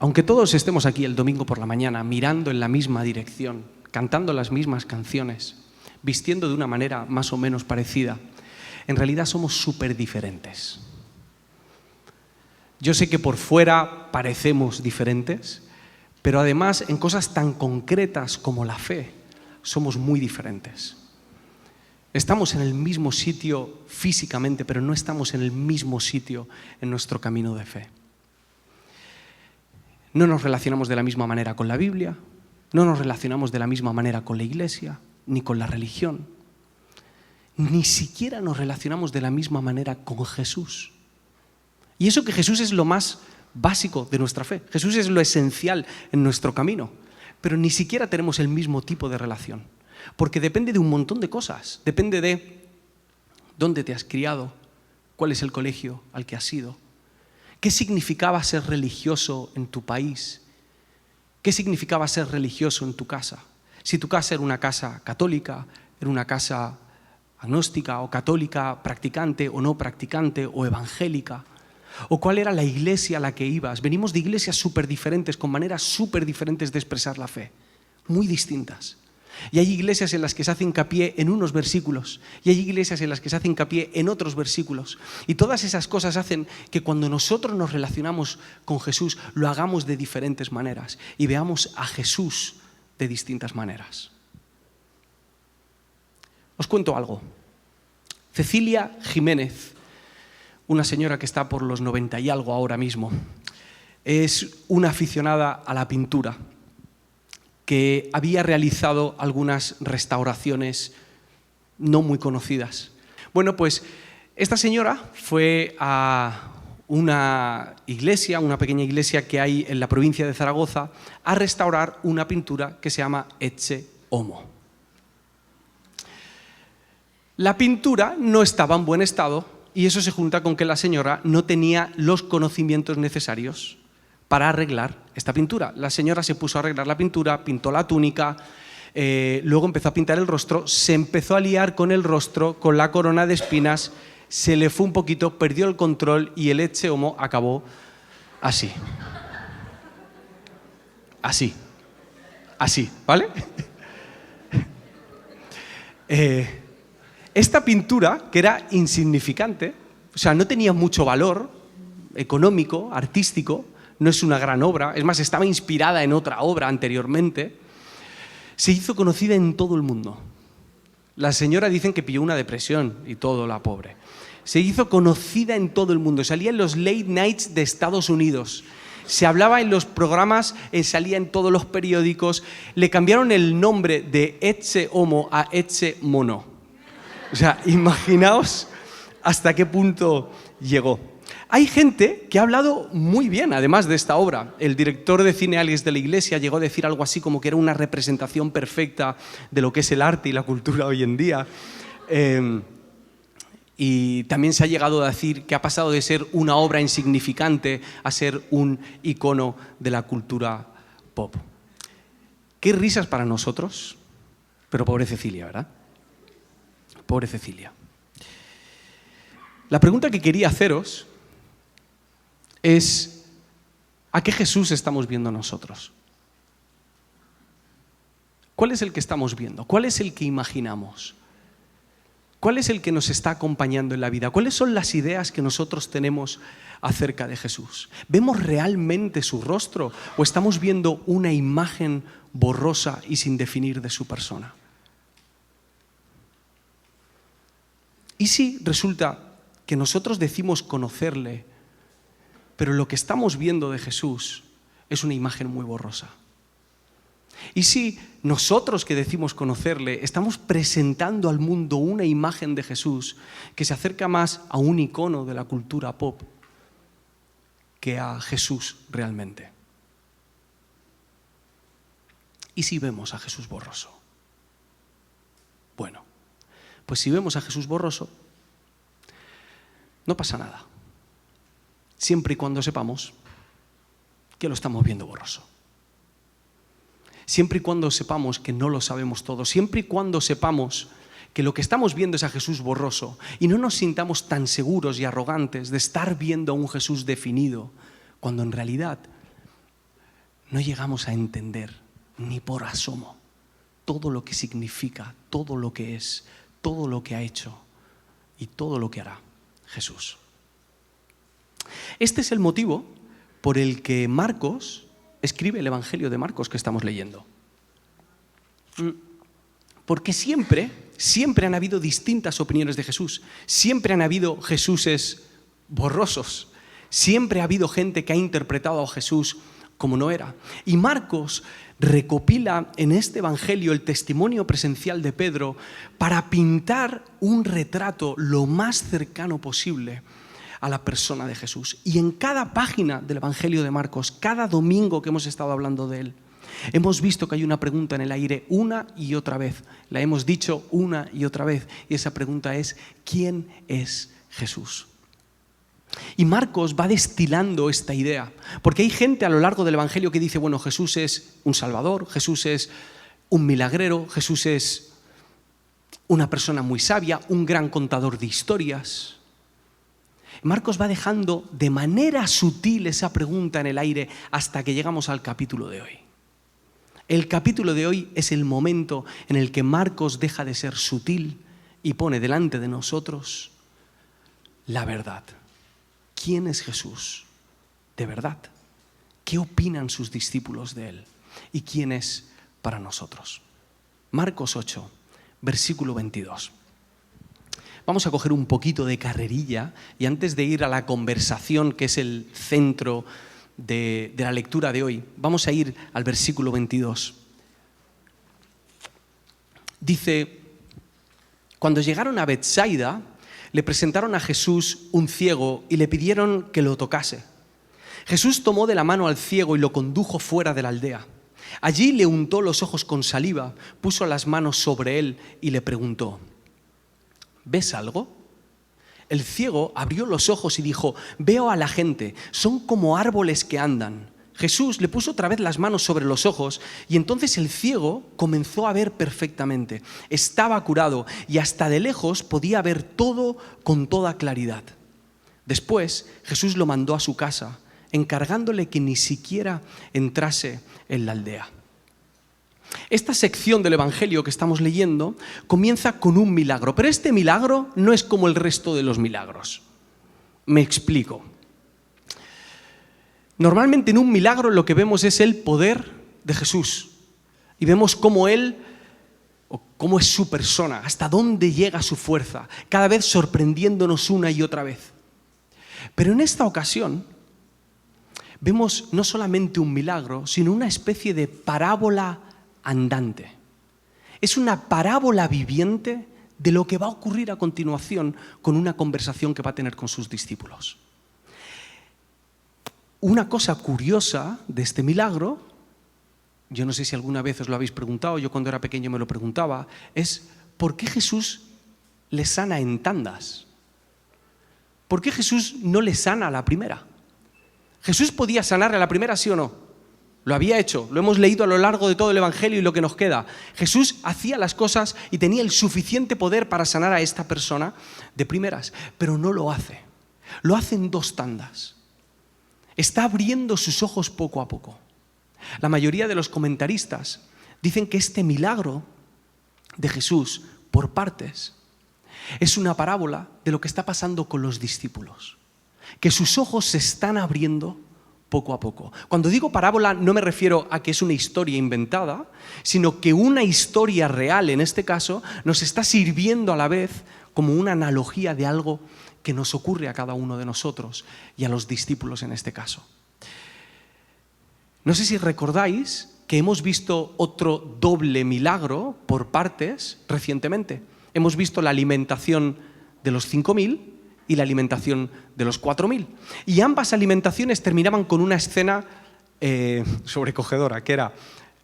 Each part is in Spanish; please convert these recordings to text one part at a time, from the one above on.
Aunque todos estemos aquí el domingo por la mañana mirando en la misma dirección, cantando las mismas canciones, vistiendo de una manera más o menos parecida, en realidad somos súper diferentes. Yo sé que por fuera parecemos diferentes, pero además en cosas tan concretas como la fe, somos muy diferentes. Estamos en el mismo sitio físicamente, pero no estamos en el mismo sitio en nuestro camino de fe. No nos relacionamos de la misma manera con la Biblia, no nos relacionamos de la misma manera con la Iglesia, ni con la religión. Ni siquiera nos relacionamos de la misma manera con Jesús. Y eso que Jesús es lo más básico de nuestra fe. Jesús es lo esencial en nuestro camino. Pero ni siquiera tenemos el mismo tipo de relación. Porque depende de un montón de cosas. Depende de dónde te has criado, cuál es el colegio al que has ido, qué significaba ser religioso en tu país, qué significaba ser religioso en tu casa. Si tu casa era una casa católica, era una casa agnóstica o católica, practicante o no practicante o evangélica, o cuál era la iglesia a la que ibas. Venimos de iglesias súper diferentes, con maneras súper diferentes de expresar la fe, muy distintas. Y hay iglesias en las que se hace hincapié en unos versículos y hay iglesias en las que se hace hincapié en otros versículos. Y todas esas cosas hacen que cuando nosotros nos relacionamos con Jesús lo hagamos de diferentes maneras y veamos a Jesús de distintas maneras. Os cuento algo. Cecilia Jiménez, una señora que está por los 90 y algo ahora mismo, es una aficionada a la pintura que había realizado algunas restauraciones no muy conocidas. Bueno, pues esta señora fue a una iglesia, una pequeña iglesia que hay en la provincia de Zaragoza, a restaurar una pintura que se llama Ecce Homo. La pintura no estaba en buen estado y eso se junta con que la señora no tenía los conocimientos necesarios para arreglar esta pintura. La señora se puso a arreglar la pintura, pintó la túnica, luego empezó a pintar el rostro, se empezó a liar con el rostro, con la corona de espinas, se le fue un poquito, perdió el control y el Ecce Homo acabó así. Así. Así, ¿vale? Esta pintura, que era insignificante, o sea, no tenía mucho valor económico, artístico, no es una gran obra, es más, estaba inspirada en otra obra anteriormente, se hizo conocida en todo el mundo. La señora dicen que pilló una depresión y todo, la pobre. Se hizo conocida en todo el mundo, salía en los late nights de Estados Unidos, se hablaba en los programas, salía en todos los periódicos, le cambiaron el nombre de Ecce Homo a Ecce Mono. O sea, imaginaos hasta qué punto llegó. Hay gente que ha hablado muy bien, además de esta obra. El director de cine Alex de la Iglesia llegó a decir algo así como que era una representación perfecta de lo que es el arte y la cultura hoy en día. Y también se ha llegado a decir que ha pasado de ser una obra insignificante a ser un icono de la cultura pop. Qué risas para nosotros, pero pobre Cecilia, ¿verdad? Pobre Cecilia. La pregunta que quería haceros es, ¿a qué Jesús estamos viendo nosotros? ¿Cuál es el que estamos viendo? ¿Cuál es el que imaginamos? ¿Cuál es el que nos está acompañando en la vida? ¿Cuáles son las ideas que nosotros tenemos acerca de Jesús? ¿Vemos realmente su rostro o estamos viendo una imagen borrosa y sin definir de su persona? ¿Y si resulta que nosotros decimos conocerle, pero lo que estamos viendo de Jesús es una imagen muy borrosa? ¿Y si nosotros que decimos conocerle estamos presentando al mundo una imagen de Jesús que se acerca más a un icono de la cultura pop que a Jesús realmente? ¿Y si vemos a Jesús borroso? Bueno, pues si vemos a Jesús borroso, no pasa nada. Siempre y cuando sepamos que lo estamos viendo borroso. Siempre y cuando sepamos que no lo sabemos todo. Siempre y cuando sepamos que lo que estamos viendo es a Jesús borroso y no nos sintamos tan seguros y arrogantes de estar viendo a un Jesús definido, cuando en realidad no llegamos a entender ni por asomo todo lo que significa, todo lo que es, todo lo que ha hecho y todo lo que hará Jesús. Este es el motivo por el que Marcos escribe el Evangelio de Marcos que estamos leyendo. Porque siempre han habido distintas opiniones de Jesús. Siempre han habido Jesuses borrosos. Siempre ha habido gente que ha interpretado a Jesús como no era. Y Marcos recopila en este Evangelio el testimonio presencial de Pedro para pintar un retrato lo más cercano posible a la persona de Jesús. Y en cada página del Evangelio de Marcos, cada domingo que hemos estado hablando de él, hemos visto que hay una pregunta en el aire una y otra vez. La hemos dicho una y otra vez. Y esa pregunta es: ¿quién es Jesús? Y Marcos va destilando esta idea, porque hay gente a lo largo del Evangelio que dice, bueno, Jesús es un salvador, Jesús es un milagrero, Jesús es una persona muy sabia, un gran contador de historias. Marcos va dejando de manera sutil esa pregunta en el aire hasta que llegamos al capítulo de hoy. El capítulo de hoy es el momento en el que Marcos deja de ser sutil y pone delante de nosotros la verdad. ¿Quién es Jesús de verdad? ¿Qué opinan sus discípulos de él? ¿Y quién es para nosotros? Marcos 8, versículo 22. Vamos a coger un poquito de carrerilla y antes de ir a la conversación, que es el centro de la lectura de hoy, vamos a ir al versículo 22. Dice: cuando llegaron a Betsaida, le presentaron a Jesús un ciego y le pidieron que lo tocase. Jesús tomó de la mano al ciego y lo condujo fuera de la aldea. Allí le untó los ojos con saliva, puso las manos sobre él y le preguntó: ¿ves algo? El ciego abrió los ojos y dijo: veo a la gente, son como árboles que andan. Jesús le puso otra vez las manos sobre los ojos y entonces el ciego comenzó a ver perfectamente. Estaba curado y hasta de lejos podía ver todo con toda claridad. Después Jesús lo mandó a su casa, encargándole que ni siquiera entrase en la aldea. Esta sección del Evangelio que estamos leyendo comienza con un milagro, pero este milagro no es como el resto de los milagros. Me explico. Normalmente en un milagro lo que vemos es el poder de Jesús y vemos cómo Él, o cómo es su persona, hasta dónde llega su fuerza, cada vez sorprendiéndonos una y otra vez. Pero en esta ocasión vemos no solamente un milagro, sino una especie de parábola andante. Es una parábola viviente de lo que va a ocurrir a continuación con una conversación que va a tener con sus discípulos. Una cosa curiosa de este milagro, yo no sé si alguna vez os lo habéis preguntado, yo cuando era pequeño me lo preguntaba, es ¿por qué Jesús le sana en tandas? ¿Por qué Jesús no le sana a la primera? ¿Jesús podía sanarle a la primera, sí o no? Lo había hecho, lo hemos leído a lo largo de todo el Evangelio y lo que nos queda. Jesús hacía las cosas y tenía el suficiente poder para sanar a esta persona de primeras, pero no lo hace. Lo hace en 2 tandas. Está abriendo sus ojos poco a poco. La mayoría de los comentaristas dicen que este milagro de Jesús, por partes, es una parábola de lo que está pasando con los discípulos. Que sus ojos se están abriendo poco a poco. Cuando digo parábola no me refiero a que es una historia inventada, sino que una historia real, en este caso, nos está sirviendo a la vez como una analogía de algo que nos ocurre a cada uno de nosotros y a los discípulos en este caso. No sé si recordáis que hemos visto otro doble milagro por partes recientemente. Hemos visto la alimentación de los 5.000 y la alimentación de los 4.000. Y ambas alimentaciones terminaban con una escena sobrecogedora, que era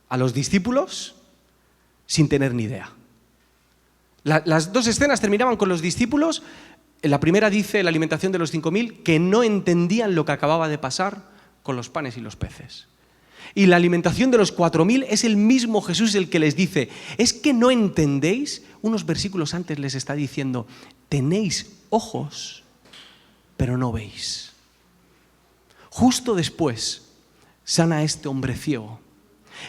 a los discípulos sin tener ni idea. Las 2 escenas terminaban con los discípulos. La primera dice, la alimentación de los 5.000, que no entendían lo que acababa de pasar con los panes y los peces. Y la alimentación de los 4.000 es el mismo Jesús el que les dice, ¿es que no entendéis? Unos versículos antes les está diciendo, tenéis ojos, pero no veis. Justo después sana a este hombre ciego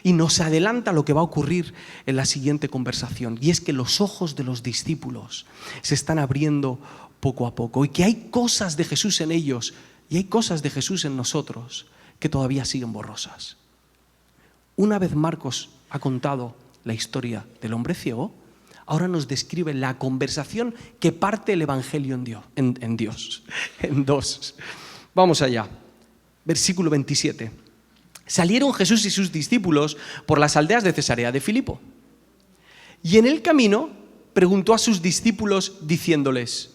y nos adelanta lo que va a ocurrir en la siguiente conversación. Y es que los ojos de los discípulos se están abriendo poco a poco y que hay cosas de Jesús en ellos y hay cosas de Jesús en nosotros que todavía siguen borrosas. Una vez Marcos ha contado la historia del hombre ciego, ahora nos describe la conversación que parte el Evangelio en dos. Vamos allá. Versículo 27. Salieron Jesús y sus discípulos por las aldeas de Cesarea de Filipo. Y en el camino preguntó a sus discípulos diciéndoles: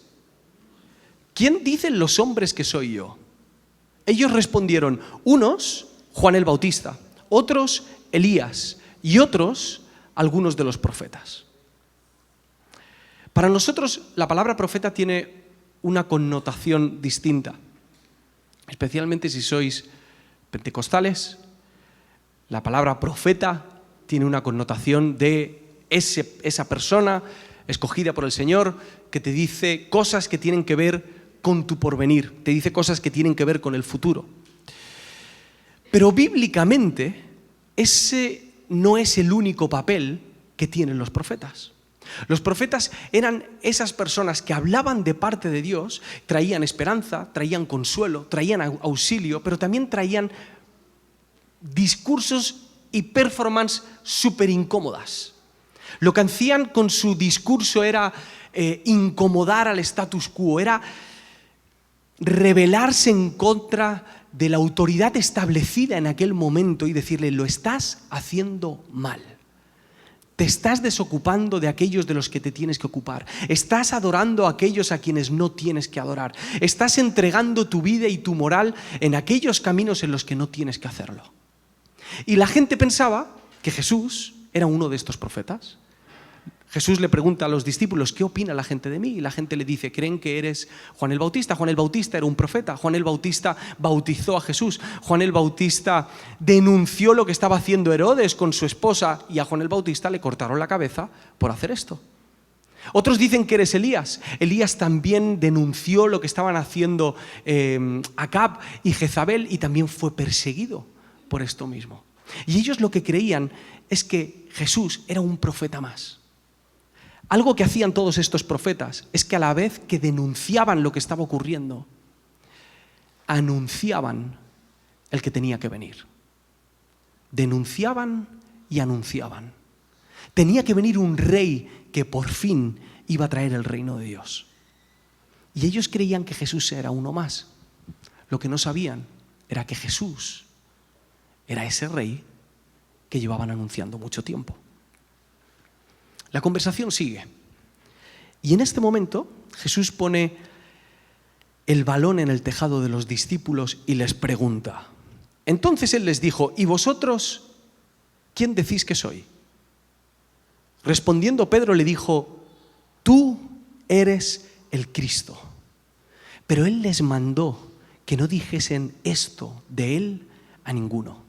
¿quién dicen los hombres que soy yo? Ellos respondieron: unos, Juan el Bautista, otros, Elías, y otros, algunos de los profetas. Para nosotros la palabra profeta tiene una connotación distinta, especialmente si sois pentecostales. La palabra profeta tiene una connotación de esa persona escogida por el Señor que te dice cosas que tienen que ver con tu porvenir, te dice cosas que tienen que ver con el futuro. Pero bíblicamente ese no es el único papel que tienen los profetas. Los profetas eran esas personas que hablaban de parte de Dios, traían esperanza, traían consuelo, traían auxilio, pero también traían discursos y performance súper incómodas. Lo que hacían con su discurso era incomodar al status quo, era rebelarse en contra de la autoridad establecida en aquel momento y decirle: lo estás haciendo mal. Te estás desocupando de aquellos de los que te tienes que ocupar. Estás adorando a aquellos a quienes no tienes que adorar. Estás entregando tu vida y tu moral en aquellos caminos en los que no tienes que hacerlo. Y la gente pensaba que Jesús era uno de estos profetas. Jesús le pregunta a los discípulos: ¿qué opina la gente de mí? Y la gente le dice: creen que eres Juan el Bautista. Juan el Bautista era un profeta. Juan el Bautista bautizó a Jesús. Juan el Bautista denunció lo que estaba haciendo Herodes con su esposa y a Juan el Bautista le cortaron la cabeza por hacer esto. Otros dicen que eres Elías. Elías también denunció lo que estaban haciendo Acab y Jezabel y también fue perseguido por esto mismo. Y ellos lo que creían es que Jesús era un profeta más. Algo que hacían todos estos profetas es que a la vez que denunciaban lo que estaba ocurriendo, anunciaban el que tenía que venir. Denunciaban y anunciaban. Tenía que venir un rey que por fin iba a traer el reino de Dios. Y ellos creían que Jesús era uno más. Lo que no sabían era que Jesús era ese rey que llevaban anunciando mucho tiempo. La conversación sigue. Y en este momento Jesús pone el balón en el tejado de los discípulos y les pregunta. Entonces Él les dijo: ¿y vosotros quién decís que soy? Respondiendo Pedro le dijo: tú eres el Cristo. Pero Él les mandó que no dijesen esto de Él a ninguno.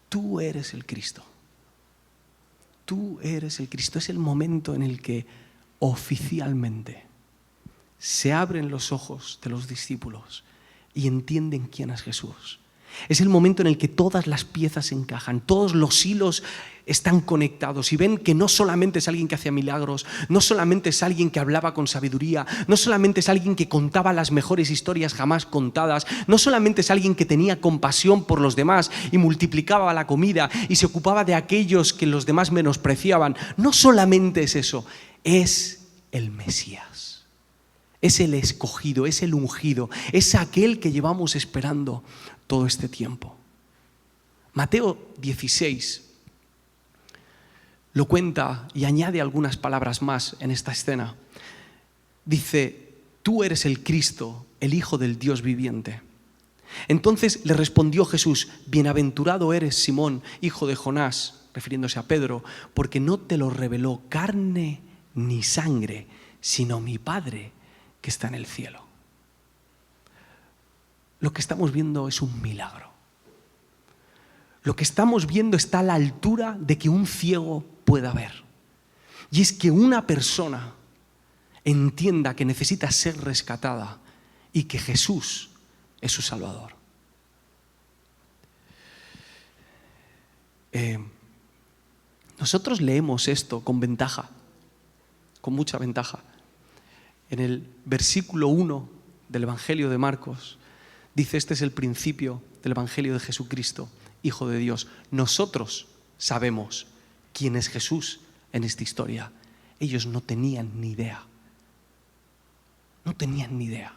Tú eres el Cristo. Tú eres el Cristo. Es el momento en el que oficialmente se abren los ojos de los discípulos y entienden quién es Jesús. Es el momento en el que todas las piezas se encajan, todos los hilos están conectados y ven que no solamente es alguien que hacía milagros, no solamente es alguien que hablaba con sabiduría, no solamente es alguien que contaba las mejores historias jamás contadas, no solamente es alguien que tenía compasión por los demás y multiplicaba la comida y se ocupaba de aquellos que los demás menospreciaban. No solamente es eso, es el Mesías, es el escogido, es el ungido, es aquel que llevamos esperando todo este tiempo. Mateo 16 lo cuenta y añade algunas palabras más en esta escena. Dice: tú eres el Cristo, el Hijo del Dios viviente. Entonces le respondió Jesús: bienaventurado eres, Simón, hijo de Jonás, refiriéndose a Pedro, porque no te lo reveló carne ni sangre, sino mi Padre que está en el cielo. Lo que estamos viendo es un milagro. Lo que estamos viendo está a la altura de que un ciego pueda ver. Y es que una persona entienda que necesita ser rescatada y que Jesús es su Salvador. nosotros leemos esto con ventaja, con mucha ventaja. En el versículo 1 del Evangelio de Marcos dice: este es el principio del Evangelio de Jesucristo, Hijo de Dios. Nosotros sabemos quién es Jesús en esta historia. Ellos no tenían ni idea. No tenían ni idea.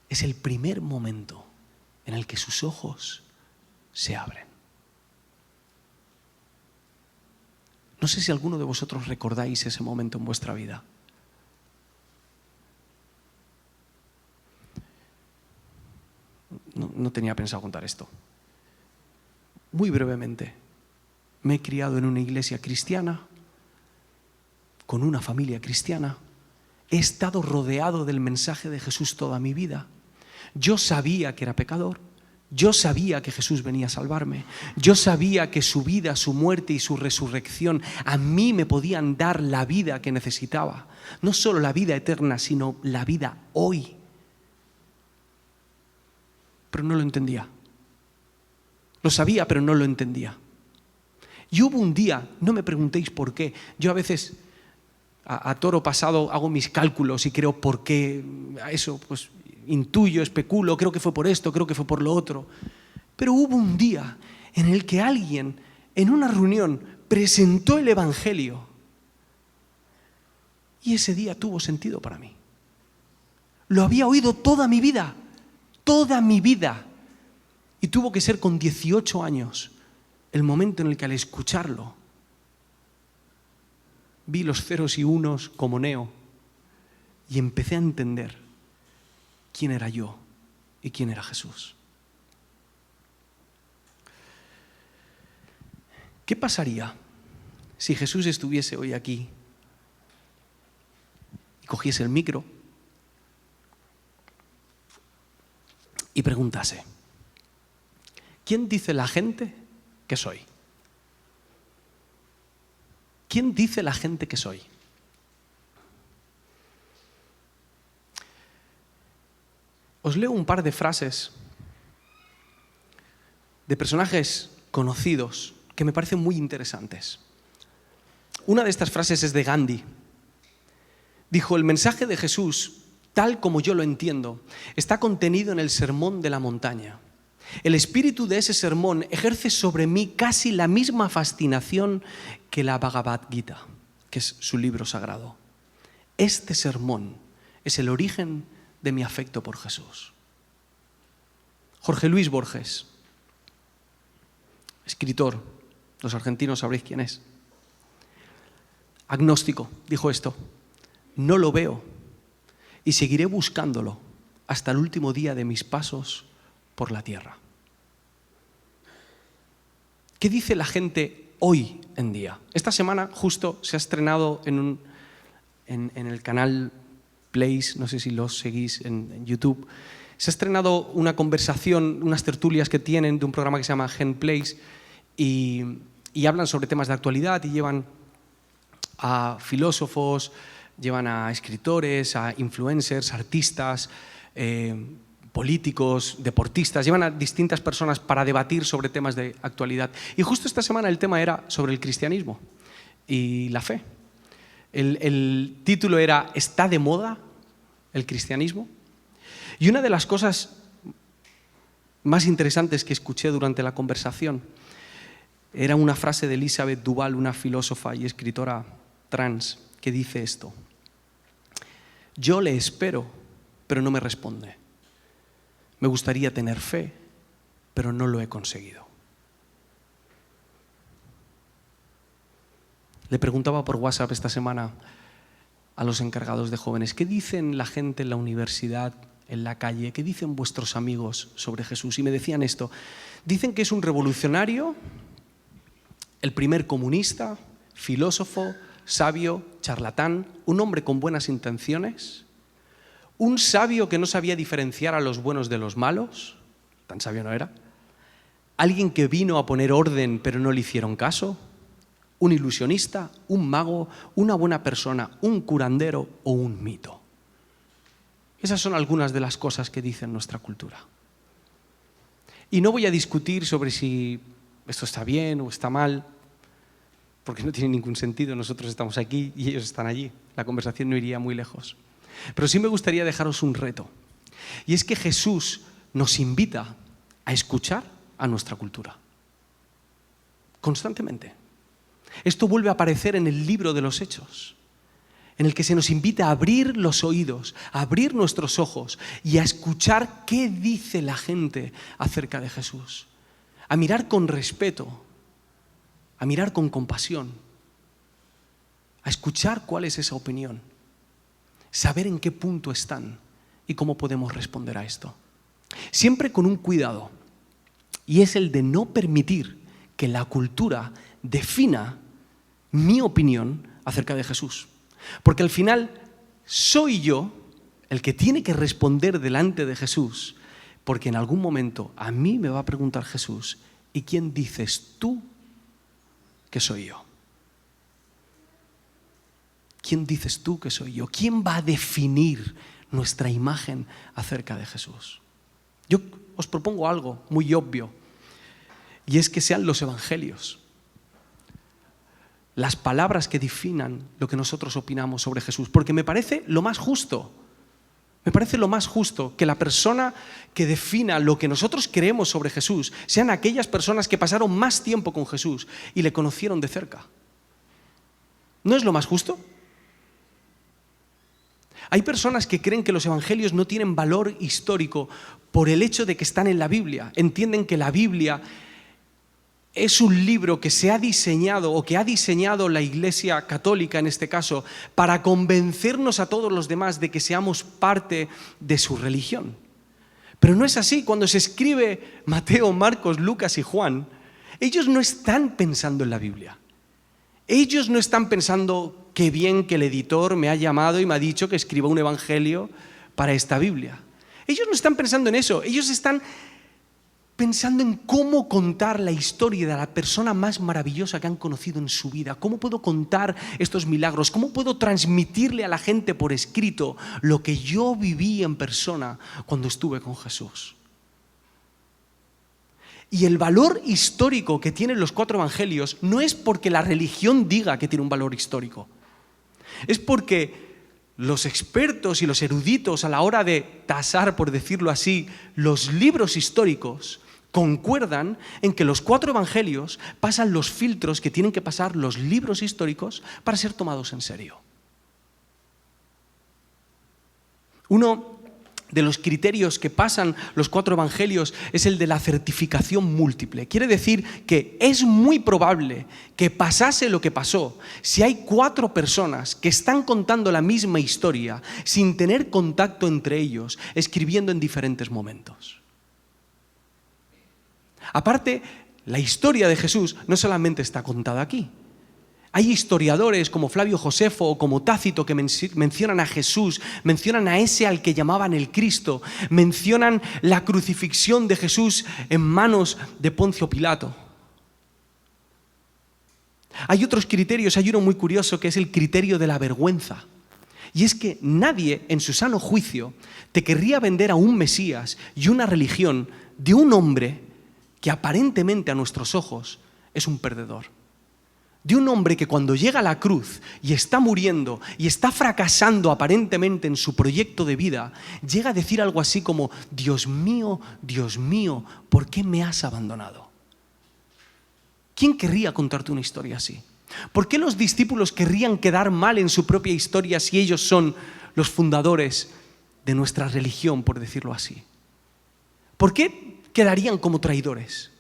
Es el primer momento en el que sus ojos se abren. No sé si alguno de vosotros recordáis ese momento en vuestra vida. No tenía pensado contar esto. Muy brevemente, me he criado en una iglesia cristiana, con una familia cristiana. He estado rodeado del mensaje de Jesús toda mi vida. Yo sabía que era pecador. Yo sabía que Jesús venía a salvarme. Yo sabía que su vida, su muerte y su resurrección a mí me podían dar la vida que necesitaba. No solo la vida eterna, sino la vida hoy. Pero no lo entendía. Lo sabía, pero no lo entendía. Y hubo un día, no me preguntéis por qué, yo a veces a toro pasado hago mis cálculos y creo por qué, eso pues intuyo, especulo, creo que fue por esto, creo que fue por lo otro. Pero hubo un día en el que alguien en una reunión presentó el Evangelio y ese día tuvo sentido para mí. Lo había oído toda mi vida. Y tuvo que ser con 18 años el momento en el que al escucharlo vi los ceros y unos como Neo y empecé a entender quién era yo y quién era Jesús. ¿Qué pasaría si Jesús estuviese hoy aquí y cogiese el micro y preguntase: ¿quién dice la gente que soy? ¿Quién dice la gente que soy? Os leo un par de frases de personajes conocidos que me parecen muy interesantes. Una de estas frases es de Gandhi. Dijo: el mensaje de Jesús, tal como yo lo entiendo, está contenido en el Sermón de la Montaña. El espíritu de ese sermón ejerce sobre mí casi la misma fascinación que la Bhagavad Gita, que es su libro sagrado. Este sermón es el origen de mi afecto por Jesús. Jorge Luis Borges, escritor, los argentinos sabréis quién es. Agnóstico, dijo esto: no lo veo y seguiré buscándolo hasta el último día de mis pasos por la tierra. ¿Qué dice la gente hoy en día? Esta semana justo se ha estrenado en el canal Place, no sé si los seguís en YouTube, se ha estrenado una conversación, unas tertulias que tienen de un programa que se llama Gen Place y hablan sobre temas de actualidad y llevan a filósofos, llevan a escritores, a influencers, artistas, políticos, deportistas, llevan a distintas personas para debatir sobre temas de actualidad. Y justo esta semana el tema era sobre el cristianismo y la fe. El título era ¿está de moda el cristianismo? Y una de las cosas más interesantes que escuché durante la conversación era una frase de Elizabeth Duval, una filósofa y escritora trans, que dice esto: yo le espero, pero no me responde. Me gustaría tener fe, pero no lo he conseguido. Le preguntaba por WhatsApp esta semana a los encargados de jóvenes: ¿qué dicen la gente en la universidad, en la calle? ¿Qué dicen vuestros amigos sobre Jesús? Y me decían esto: dicen que es un revolucionario, el primer comunista, filósofo, sabio, charlatán, un hombre con buenas intenciones, un sabio que no sabía diferenciar a los buenos de los malos, tan sabio no era, alguien que vino a poner orden pero no le hicieron caso, un ilusionista, un mago, una buena persona, un curandero o un mito. Esas son algunas de las cosas que dice nuestra cultura. Y no voy a discutir sobre si esto está bien o está mal, porque no tiene ningún sentido. Nosotros estamos aquí y ellos están allí. La conversación no iría muy lejos. Pero sí me gustaría dejaros un reto. Y es que Jesús nos invita a escuchar a nuestra cultura. Constantemente. Esto vuelve a aparecer en el libro de los Hechos, en el que se nos invita a abrir los oídos, a abrir nuestros ojos y a escuchar qué dice la gente acerca de Jesús. A mirar con respeto, a mirar con compasión, a escuchar cuál es esa opinión, saber en qué punto están y cómo podemos responder a esto. Siempre con un cuidado, y es el de no permitir que la cultura defina mi opinión acerca de Jesús. Porque al final soy yo el que tiene que responder delante de Jesús, porque en algún momento a mí me va a preguntar Jesús, ¿y quién dices tú que soy yo? ¿Quién dices tú que soy yo? ¿Quién va a definir nuestra imagen acerca de Jesús? Yo os propongo algo muy obvio, y es que sean los evangelios las palabras que definan lo que nosotros opinamos sobre Jesús, porque me parece lo más justo. Me parece lo más justo que la persona que defina lo que nosotros creemos sobre Jesús sean aquellas personas que pasaron más tiempo con Jesús y le conocieron de cerca. ¿No es lo más justo? Hay personas que creen que los evangelios no tienen valor histórico por el hecho de que están en la Biblia. Entienden que la Biblia es un libro que se ha diseñado o que ha diseñado la Iglesia Católica en este caso para convencernos a todos los demás de que seamos parte de su religión. Pero no es así. Cuando se escribe Mateo, Marcos, Lucas y Juan, ellos no están pensando en la Biblia. Ellos no están pensando qué bien que el editor me ha llamado y me ha dicho que escriba un evangelio para esta Biblia. Ellos no están pensando en eso. Ellos están pensando en cómo contar la historia de la persona más maravillosa que han conocido en su vida. ¿Cómo puedo contar estos milagros? ¿Cómo puedo transmitirle a la gente por escrito lo que yo viví en persona cuando estuve con Jesús? Y el valor histórico que tienen los 4 evangelios no es porque la religión diga que tiene un valor histórico. Es porque los expertos y los eruditos a la hora de tasar, por decirlo así, los libros históricos concuerdan en que los 4 evangelios pasan los filtros que tienen que pasar los libros históricos para ser tomados en serio. Uno de los criterios que pasan los 4 evangelios es el de la certificación múltiple. Quiere decir que es muy probable que pasase lo que pasó si hay 4 personas que están contando la misma historia sin tener contacto entre ellos, escribiendo en diferentes momentos. Aparte, la historia de Jesús no solamente está contada aquí. Hay historiadores como Flavio Josefo o como Tácito que mencionan a Jesús, mencionan a ese al que llamaban el Cristo, mencionan la crucifixión de Jesús en manos de Poncio Pilato. Hay otros criterios, hay uno muy curioso que es el criterio de la vergüenza. Y es que nadie en su sano juicio te querría vender a un Mesías y una religión de un hombre que aparentemente a nuestros ojos es un perdedor. De un hombre que cuando llega a la cruz y está muriendo y está fracasando aparentemente en su proyecto de vida, llega a decir algo así como: Dios mío, ¿por qué me has abandonado? ¿Quién querría contarte una historia así? ¿Por qué los discípulos querrían quedar mal en su propia historia si ellos son los fundadores de nuestra religión, por decirlo así? ¿Por qué quedarían como traidores?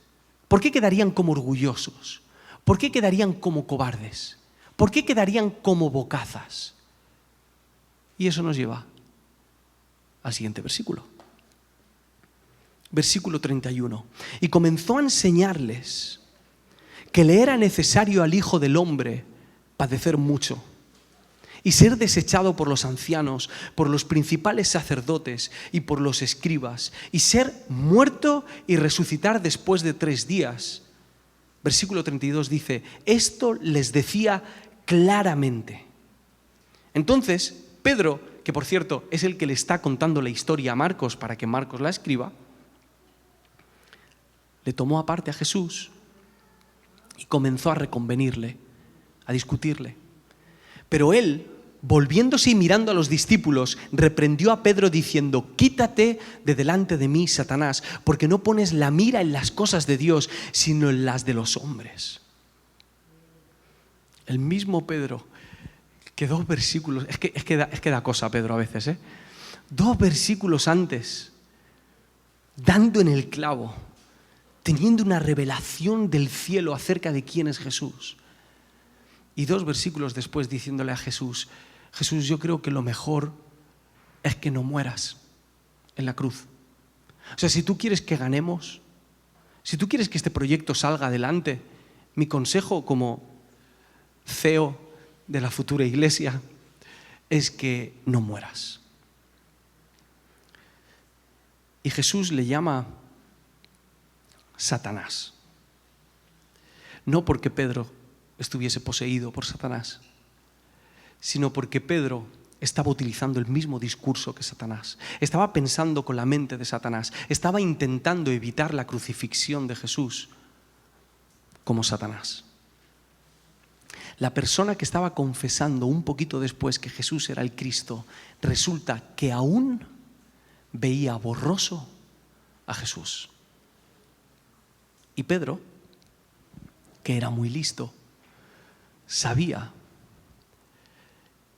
¿Por qué quedarían como orgullosos? ¿Por qué quedarían como cobardes? ¿Por qué quedarían como bocazas? Y eso nos lleva al siguiente versículo. Versículo 31. Y comenzó a enseñarles que le era necesario al Hijo del Hombre padecer mucho y ser desechado por los ancianos, por los principales sacerdotes y por los escribas, y ser muerto y resucitar después de 3 días. Versículo 32 dice: esto les decía claramente. Entonces, Pedro, que por cierto es el que le está contando la historia a Marcos para que Marcos la escriba, le tomó aparte a Jesús y comenzó a reconvenirle, a discutirle. Pero él, volviéndose y mirando a los discípulos, reprendió a Pedro diciendo: quítate de delante de mí, Satanás, porque no pones la mira en las cosas de Dios, sino en las de los hombres. El mismo Pedro, que 2 versículos, es que da cosa Pedro a veces, 2 versículos antes, dando en el clavo, teniendo una revelación del cielo acerca de quién es Jesús. Y 2 versículos después diciéndole a Jesús: Jesús, yo creo que lo mejor es que no mueras en la cruz. O sea, si tú quieres que ganemos, si tú quieres que este proyecto salga adelante, mi consejo como CEO de la futura iglesia es que no mueras. Y Jesús le llama Satanás. No porque Pedro estuviese poseído por Satanás, sino porque Pedro estaba utilizando el mismo discurso que Satanás. Estaba pensando con la mente de Satanás. Estaba intentando evitar la crucifixión de Jesús como Satanás. La persona que estaba confesando un poquito después que Jesús era el Cristo, resulta que aún veía borroso a Jesús. Y Pedro, que era muy listo, sabía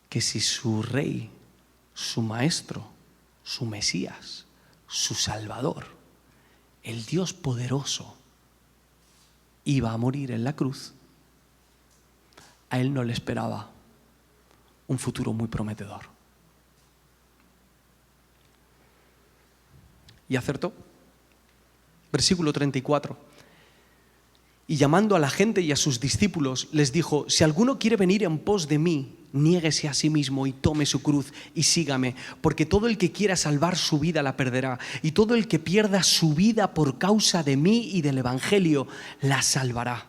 que si su rey, su maestro, su Mesías, su Salvador, el Dios poderoso, iba a morir en la cruz, a él no le esperaba un futuro muy prometedor. Y acertó. Versículo 34. Y llamando a la gente y a sus discípulos, les dijo: si alguno quiere venir en pos de mí, niéguese a sí mismo y tome su cruz y sígame, porque todo el que quiera salvar su vida la perderá, y todo el que pierda su vida por causa de mí y del Evangelio la salvará.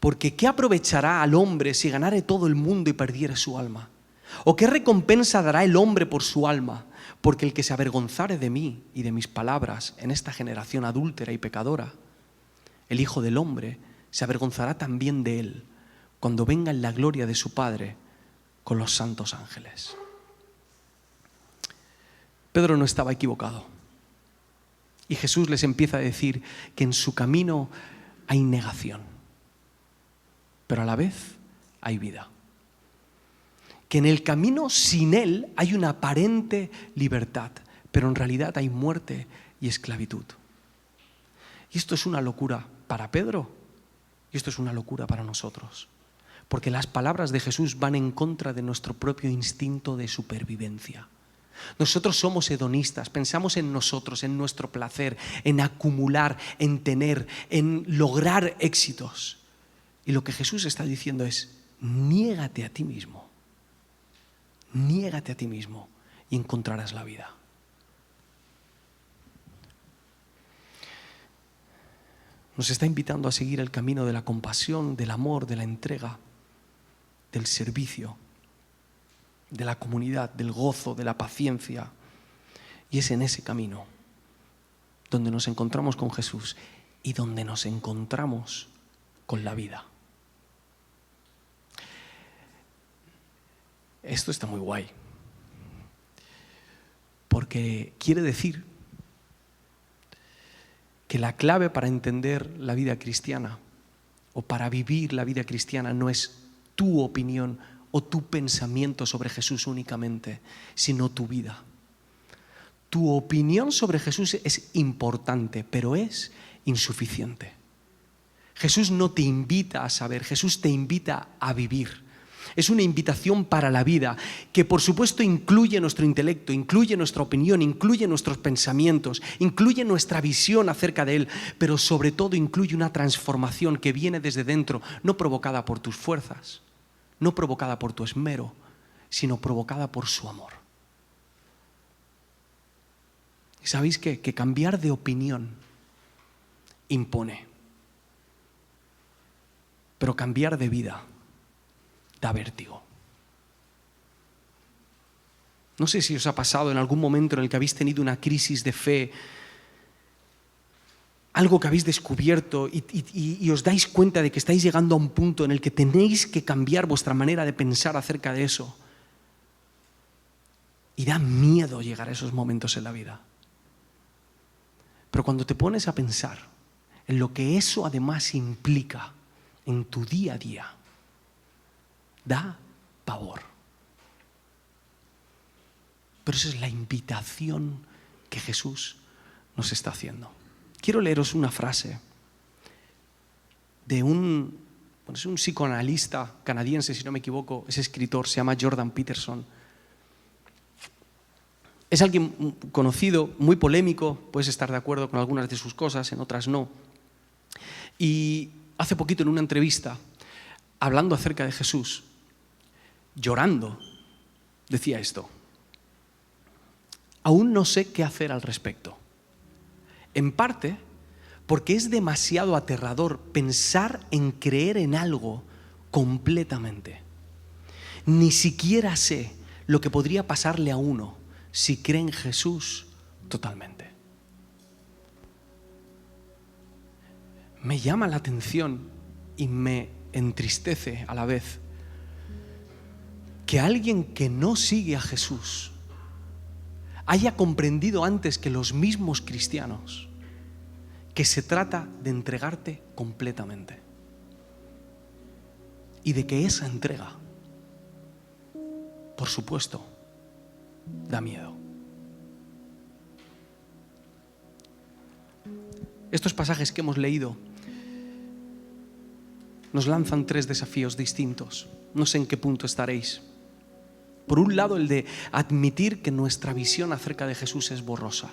Porque ¿qué aprovechará al hombre si ganare todo el mundo y perdiere su alma? ¿O qué recompensa dará el hombre por su alma? Porque el que se avergonzare de mí y de mis palabras en esta generación adúltera y pecadora, el Hijo del Hombre se avergonzará también de él cuando venga en la gloria de su Padre con los santos ángeles. Pedro no estaba equivocado. Y Jesús les empieza a decir que en su camino hay negación, pero a la vez hay vida. Que en el camino sin Él hay una aparente libertad, pero en realidad hay muerte y esclavitud. Y esto es una locura para Pedro y esto es una locura para nosotros. Porque las palabras de Jesús van en contra de nuestro propio instinto de supervivencia. Nosotros somos hedonistas, pensamos en nosotros, en nuestro placer, en acumular, en tener, en lograr éxitos. Y lo que Jesús está diciendo es: niégate a ti mismo. Niégate a ti mismo y encontrarás la vida. Nos está invitando a seguir el camino de la compasión, del amor, de la entrega, del servicio, de la comunidad, del gozo, de la paciencia. Y es en ese camino donde nos encontramos con Jesús y donde nos encontramos con la vida. Esto está muy guay, porque quiere decir que la clave para entender la vida cristiana o para vivir la vida cristiana no es tu opinión o tu pensamiento sobre Jesús únicamente, sino tu vida. Tu opinión sobre Jesús es importante, pero es insuficiente. Jesús no te invita a saber, Jesús te invita a vivir. Es una invitación para la vida que por supuesto incluye nuestro intelecto, incluye nuestra opinión, incluye nuestros pensamientos, incluye nuestra visión acerca de Él, pero sobre todo incluye una transformación que viene desde dentro, no provocada por tus fuerzas, no provocada por tu esmero, sino provocada por su amor. ¿Y sabéis qué? Que cambiar de opinión impone, pero cambiar de vida da vértigo. No sé si os ha pasado en algún momento en el que habéis tenido una crisis de fe algo que habéis descubierto y os dais cuenta de que estáis llegando a un punto en el que tenéis que cambiar vuestra manera de pensar acerca de eso. Y da miedo llegar a esos momentos en la vida. Pero cuando te pones a pensar en lo que eso además implica en tu día a día, da pavor. Pero esa es la invitación que Jesús nos está haciendo. Quiero leeros una frase de es un psicoanalista canadiense, si no me equivoco, es escritor, se llama Jordan Peterson. Es alguien conocido, muy polémico, puedes estar de acuerdo con algunas de sus cosas, en otras no. Y hace poquito en una entrevista, hablando acerca de Jesús, llorando, decía esto: aún no sé qué hacer al respecto. En parte porque es demasiado aterrador pensar en creer en algo completamente. Ni siquiera sé lo que podría pasarle a uno si cree en Jesús totalmente. Me llama la atención y me entristece a la vez que alguien que no sigue a Jesús haya comprendido antes que los mismos cristianos que se trata de entregarte completamente y de que esa entrega, por supuesto, da miedo. Estos pasajes que hemos leído nos lanzan 3 desafíos distintos. No sé en qué punto estaréis. Por un lado, el de admitir que nuestra visión acerca de Jesús es borrosa.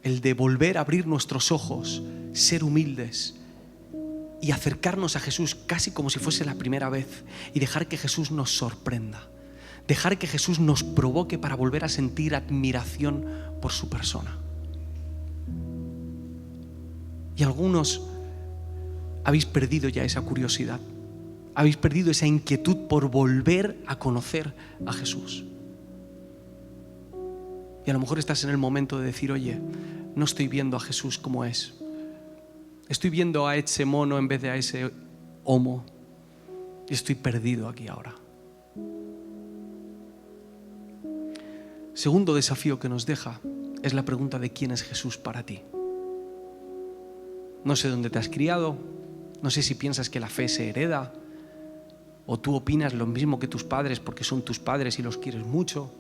El de volver a abrir nuestros ojos, ser humildes y acercarnos a Jesús casi como si fuese la primera vez y dejar que Jesús nos sorprenda. Dejar que Jesús nos provoque para volver a sentir admiración por su persona. Y algunos habéis perdido ya esa curiosidad. Habéis perdido esa inquietud por volver a conocer a Jesús. Y a lo mejor estás en el momento de decir: oye, no estoy viendo a Jesús como es. Estoy viendo a ese mono en vez de a ese homo. Y estoy perdido aquí ahora. Segundo desafío que nos deja es la pregunta de quién es Jesús para ti. No sé dónde te has criado, no sé si piensas que la fe se hereda, o tú opinas lo mismo que tus padres porque son tus padres y los quieres mucho,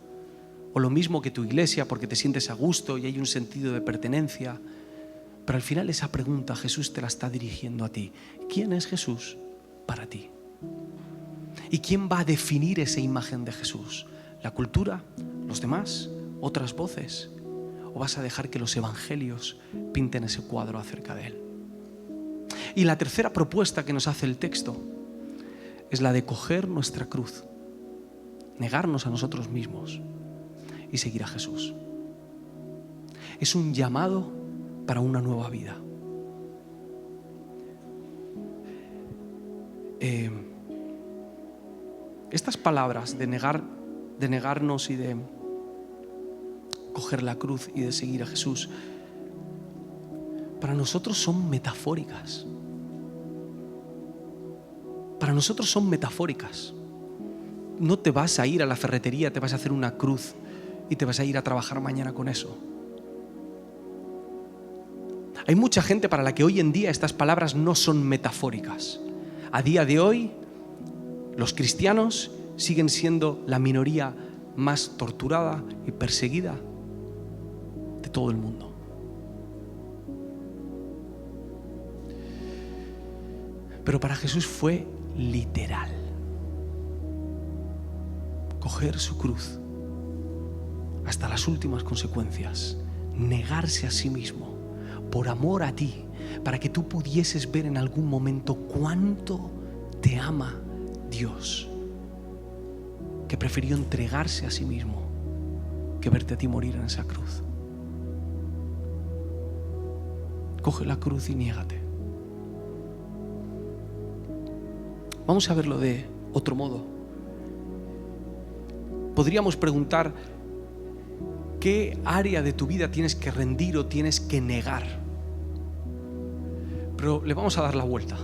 o lo mismo que tu iglesia porque te sientes a gusto y hay un sentido de pertenencia. Pero al final esa pregunta Jesús te la está dirigiendo a ti. ¿Quién es Jesús para ti? ¿Y quién va a definir esa imagen de Jesús? ¿La cultura? ¿Los demás? ¿Otras voces? ¿O vas a dejar que los evangelios pinten ese cuadro acerca de Él? Y la tercera propuesta que nos hace el texto es la de coger nuestra cruz, negarnos a nosotros mismos y seguir a Jesús. Es un llamado para una nueva vida. Estas palabras de negarnos y de coger la cruz y de seguir a Jesús, para nosotros son metafóricas. Para nosotros son metafóricas. No te vas a ir a la ferretería, te vas a hacer una cruz y te vas a ir a trabajar mañana con eso. Hay mucha gente para la que hoy en día estas palabras no son metafóricas. A día de hoy, los cristianos siguen siendo la minoría más torturada y perseguida de todo el mundo. Pero para Jesús fue literal. Coger su cruz hasta las últimas consecuencias, negarse a sí mismo por amor a ti, para que tú pudieses ver en algún momento cuánto te ama Dios, que prefirió entregarse a sí mismo que verte a ti morir en esa cruz. Coge la cruz y niégate. Vamos a verlo de otro modo. Podríamos preguntar, ¿Qué área de tu vida tienes que rendir o tienes que negar? Pero le vamos a dar la vuelta.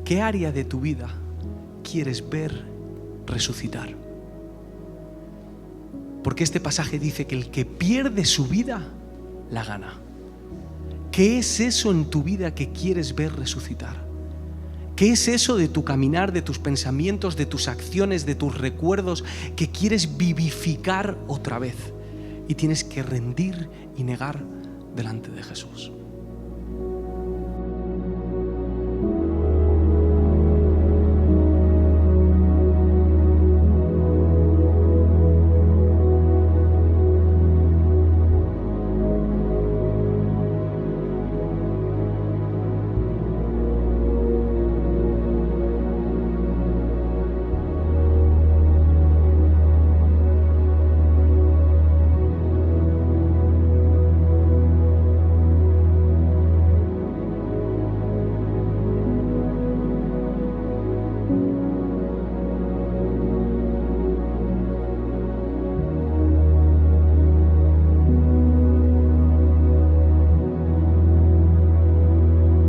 ¿Qué área de tu vida quieres ver resucitar? Porque este pasaje dice que el que pierde su vida, la gana. ¿Qué es eso en tu vida que quieres ver resucitar? ¿Qué es eso de tu caminar, de tus pensamientos, de tus acciones, de tus recuerdos que quieres vivificar otra vez? Y tienes que rendir y negar delante de Jesús.